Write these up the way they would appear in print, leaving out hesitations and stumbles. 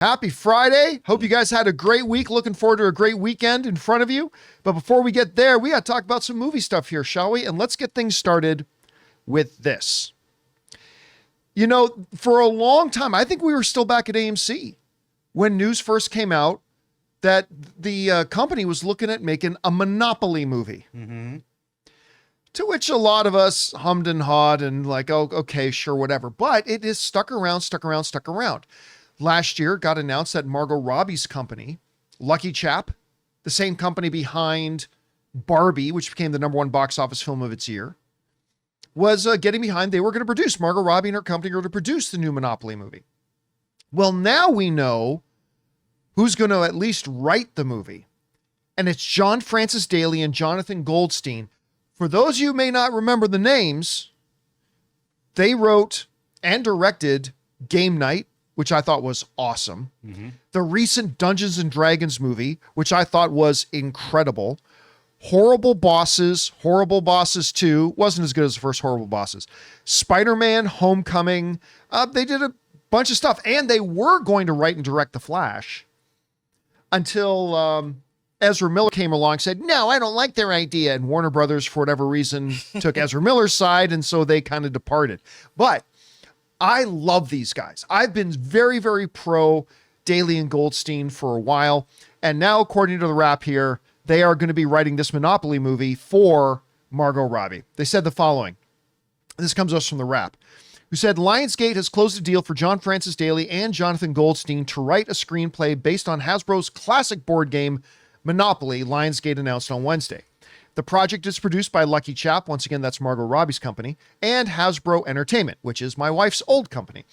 Happy Friday. Hope you guys had a great week. Looking forward to a great weekend in front of you. But before we get there, we got to talk about some movie stuff here, shall we? And let's get things started with this. You know, for a long time, I think we were still back at AMC when news first came out that the company was looking at making a Monopoly movie. Mm-hmm. To which a lot of us hummed and hawed and like, oh, okay, sure, whatever. But it is stuck around. Last year, it got announced that Margo Robbie's company, Lucky Chap, the same company behind Barbie, which became the #1 box office film of its year, was getting behind. They were going to produce, Margo Robbie and her company were to produce the new Monopoly movie. Well, now we know who's going to at least write the movie. And it's John Francis Daley and Jonathan Goldstein. For those of you who may not remember the names, they wrote and directed Game Night, which I thought was awesome. Mm-hmm. The recent Dungeons and Dragons movie, which I thought was incredible. Horrible Bosses 2, wasn't as good as the first Horrible Bosses. Spider-Man Homecoming. They did a bunch of stuff, and they were going to write and direct The Flash until Ezra Miller came along and said, no, I don't like their idea. And Warner Brothers, for whatever reason, took Ezra Miller's side, and so they kind of departed. But I love these guys. I've been very, very pro Daley and Goldstein for a while. And now, according to the Wrap here, they are going to be writing this Monopoly movie for Margo Robbie. They said the following. This comes to us from the Wrap, who said, Lionsgate has closed a deal for John Francis Daley and Jonathan Goldstein to write a screenplay based on Hasbro's classic board game, Monopoly, Lionsgate announced on Wednesday. The project is produced by Lucky Chap, once again, that's Margo Robbie's company, and Hasbro Entertainment, which is my wife's old company.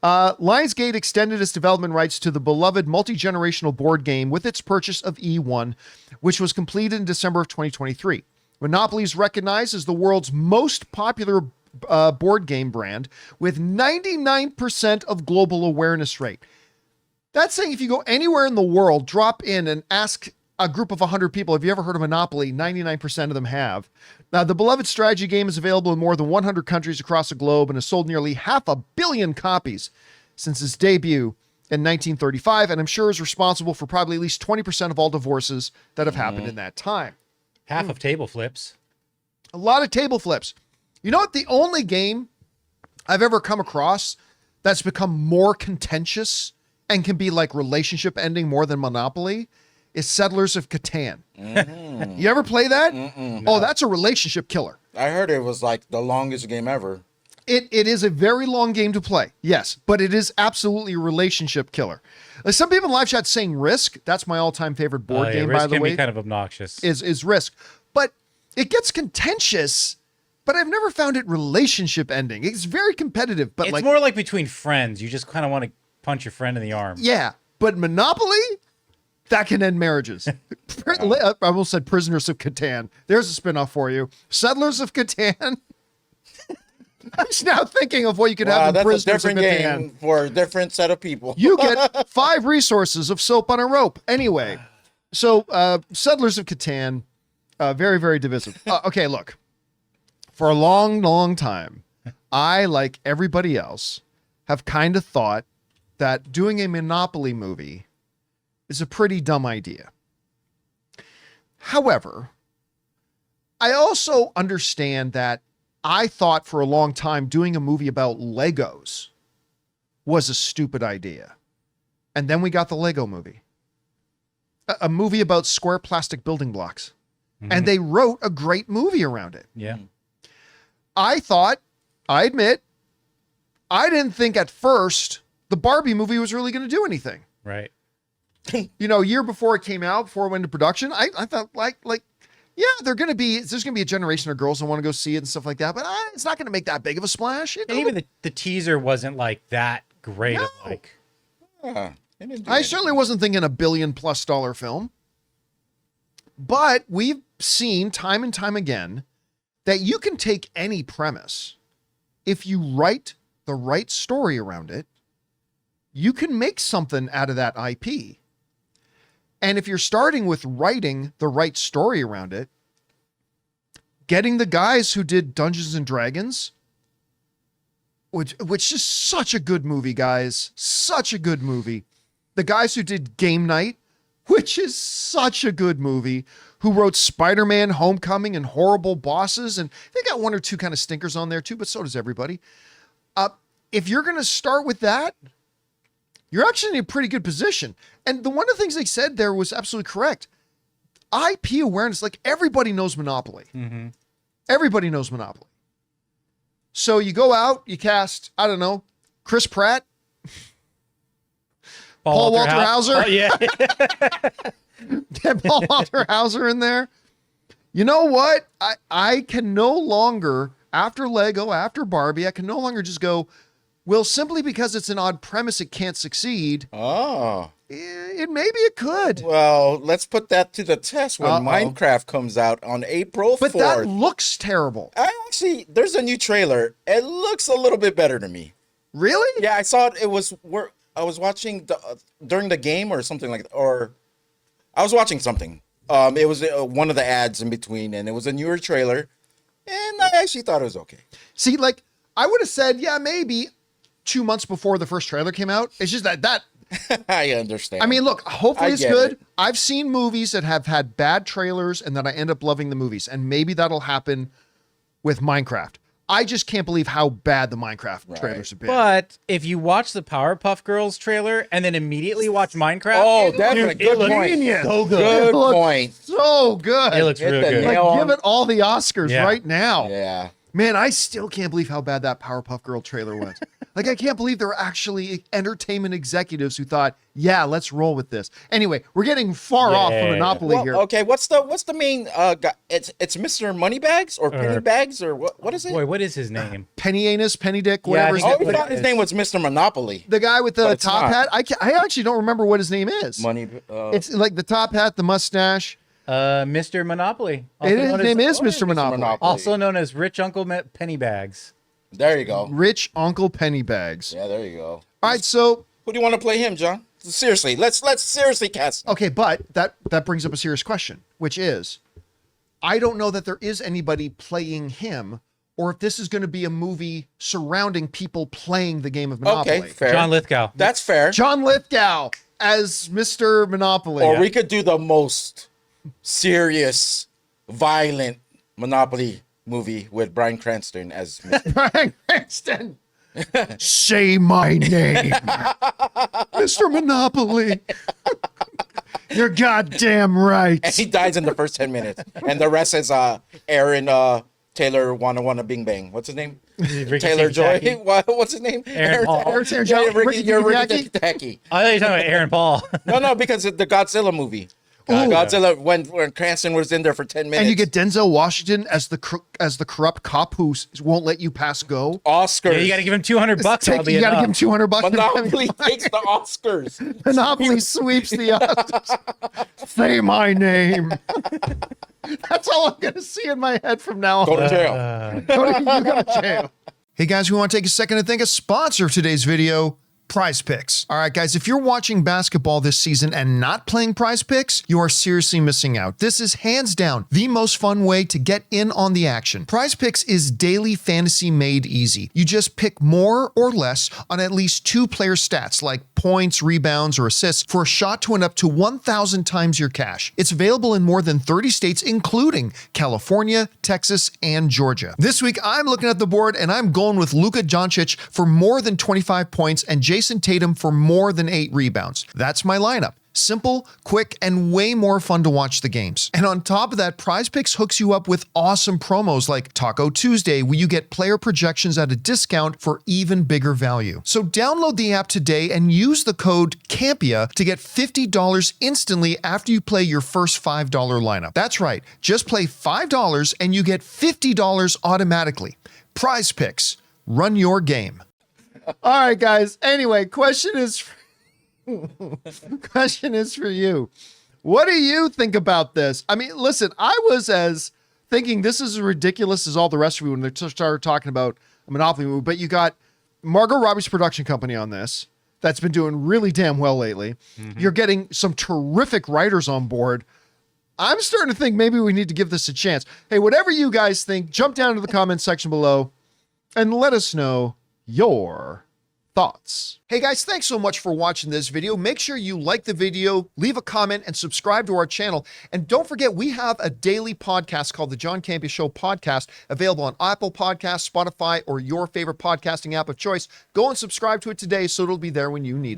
Lionsgate extended its development rights to the beloved multi-generational board game with its purchase of E1, which was completed in December of 2023. Monopoly is recognized as the world's most popular board game brand with 99% of global awareness rate. That's saying if you go anywhere in the world, drop in and ask a group of 100 people, have you ever heard of Monopoly? 99% of them have. Now, the beloved strategy game is available in more than 100 countries across the globe and has sold nearly 500 million copies since its debut in 1935, and I'm sure is responsible for probably at least 20% of all divorces that have happened in that time. Half of table flips. A lot of table flips. You know what? The only game I've ever come across that's become more contentious and can be like relationship ending more than Monopoly is Settlers of Catan. Mm-hmm. You ever play that? No. Oh, that's a relationship killer. I heard it was like the longest game ever. It is a very long game to play, yes, but it is absolutely a relationship killer. Some people in live chat saying Risk. That's my all-time favorite board game, by the way. Risk can be kind of obnoxious. Is Risk. But it gets contentious, but I've never found it relationship ending. It's very competitive, but it's more like between friends. You just kind of want to punch your friend in the arm. Yeah, but Monopoly, that can end marriages. I almost said Prisoners of Catan. There's a spinoff for you. Settlers of Catan. I'm just now thinking of what you could have in Prisoners of Catan. That's a different game for a different set of people. You get 5 resources of soap on a rope. Anyway, so Settlers of Catan, very, very divisive. Okay, look. For a long, long time, I, like everybody else, have kind of thought that doing a Monopoly movie is a pretty dumb idea. However, I also understand that I thought for a long time doing a movie about Legos was a stupid idea. And then we got the Lego movie. A movie about square plastic building blocks. Mm-hmm. And they wrote a great movie around it. Yeah. I admit, I didn't think at first the Barbie movie was really going to do anything. Right. You know, a year before it came out, before it went into production, I thought like, yeah, there's going to be a generation of girls that want to go see it and stuff like that, but it's not going to make that big of a splash. And even the teaser wasn't like that great. No. I certainly wasn't thinking $1 billion+ film, but we've seen time and time again that you can take any premise. If you write the right story around it, you can make something out of that IP. And if you're starting with writing the right story around it, getting the guys who did Dungeons and Dragons, which is such a good movie, guys, such a good movie. the guys who did Game Night, which is such a good movie, who wrote Spider-Man, Homecoming, and Horrible Bosses. And they got one or two kind of stinkers on there too, but so does everybody. If you're going to start with that, you're actually in a pretty good position. And one of the things they said there was absolutely correct. IP awareness, like everybody knows Monopoly. Mm-hmm. Everybody knows Monopoly. So you go out, you cast, I don't know, Chris Pratt, Paul Walter Hauser. Oh, yeah. Get Paul Walter Hauser in there. You know what? I can no longer, after Lego, after Barbie, I can no longer just go, well, simply because it's an odd premise, it can't succeed. Oh. Maybe it could. Well, let's put that to the test when Minecraft comes out on April 4th. But that looks terrible. Actually, there's a new trailer. It looks a little bit better to me. Really? Yeah, I saw it. It was where I was watching during the game or something like that. Or I was watching something. It was one of the ads in between, and it was a newer trailer. And I actually thought it was okay. See, like, I would have said, yeah, maybe 2 months before the first trailer came out. It's just that I understand. I mean, look, hopefully it's get good. it. I've seen movies that have had bad trailers and then I end up loving the movies. And maybe that'll happen with Minecraft. I just can't believe how bad the Minecraft trailers have been. But if you watch the Powerpuff Girls trailer and then immediately watch Minecraft, Oh, definitely. Good point. genius. so good. Good It looks point. so good. It looks Hit real the good. nail. like, give it all the Oscars Yeah. right now. Yeah. Man, I still can't believe how bad that Powerpuff Girl trailer was. Like, I can't believe there were actually entertainment executives who thought, yeah, let's roll with this. Anyway, we're getting far off from Yeah. Monopoly Well, here. okay, what's the main guy? It's Mr. Moneybags or Pennybags or what is it? Boy, what is his name? Penny Anus, Penny Dick, Yeah, I whatever. think his Oh, name we what thought it his is. name was Mr. Monopoly. the guy with But the it's top not. hat. I actually don't remember what his name is. It's It's like the top hat, the mustache. Mr. Monopoly. Also His known as- name is oh, Mr. Mr. Monopoly. Monopoly. Also known as Rich Uncle Pennybags. there you go. Rich Uncle Pennybags. Yeah, there you go. All right, so Who do you want to play him, John? Seriously, let's seriously cast him. okay, but that brings up a serious question, which is, I don't know that there is anybody playing him, or if this is going to be a movie surrounding people playing the game of Monopoly. Okay, fair. John Lithgow. That's fair. John Lithgow as Mr. Monopoly. Or we could do the most serious, violent Monopoly movie with Bryan Cranston as Mr. Bryan Cranston. Say my name, Mr. Monopoly. You're goddamn right. And he dies in the first 10 minutes. And the rest is Aaron Taylor Wanna Bing Bang. What's his name? Ricky Taylor Joy. Tikitaki. What's his name? Aaron Paul. Aaron Yeah, Paul. Ricky, you're Ricky Tikitaki? Tikitaki. I thought you were talking about Aaron Paul. No, because of the Godzilla movie. Godzilla, when Cranston was in there for 10 minutes. And you get Denzel Washington as the corrupt cop who won't let you pass go. Oscars. Yeah, you got to give him $200. You got to give him $200. Monopoly takes the Oscars. Monopoly sweeps the Oscars. Say my name. That's all I'm going to see in my head from now on. Go to jail. You go to jail. Hey guys, we want to take a second to thank a sponsor of today's video, PrizePicks. All right, guys, if you're watching basketball this season and not playing PrizePicks, you are seriously missing out. This is hands down the most fun way to get in on the action. PrizePicks is daily fantasy made easy. You just pick more or less on at least two player stats like points, rebounds, or assists for a shot to win up to 1,000 times your cash. It's available in more than 30 states, including California, Texas, and Georgia. This week, I'm looking at the board and I'm going with Luka Doncic for more than 25 points and Jason Tatum for more than 8 rebounds. That's my lineup. Simple, quick, and way more fun to watch the games. And on top of that, PrizePicks hooks you up with awesome promos like Taco Tuesday, where you get player projections at a discount for even bigger value. So download the app today and use the code CAMPEA to get $50 instantly after you play your first $5 lineup. That's right, just play $5 and you get $50 automatically. PrizePicks, run your game. All right, guys. Anyway, question is for you. What do you think about this? I mean, listen, I was as thinking this is as ridiculous as all the rest of you when they started talking about a Monopoly movie, but you got Margo Robbie's production company on this that's been doing really damn well lately. You're getting some terrific writers on board. I'm starting to think maybe we need to give this a chance. Hey, whatever you guys think, jump down to the comment section below and let us know your thoughts. Hey guys, thanks so much for watching this video. Make sure you like the video, leave a comment, and subscribe to our channel. And don't forget, we have a daily podcast called the John Campea Show podcast, available on Apple Podcasts, Spotify, or your favorite podcasting app of choice. Go and subscribe to it today so it'll be there when you need it.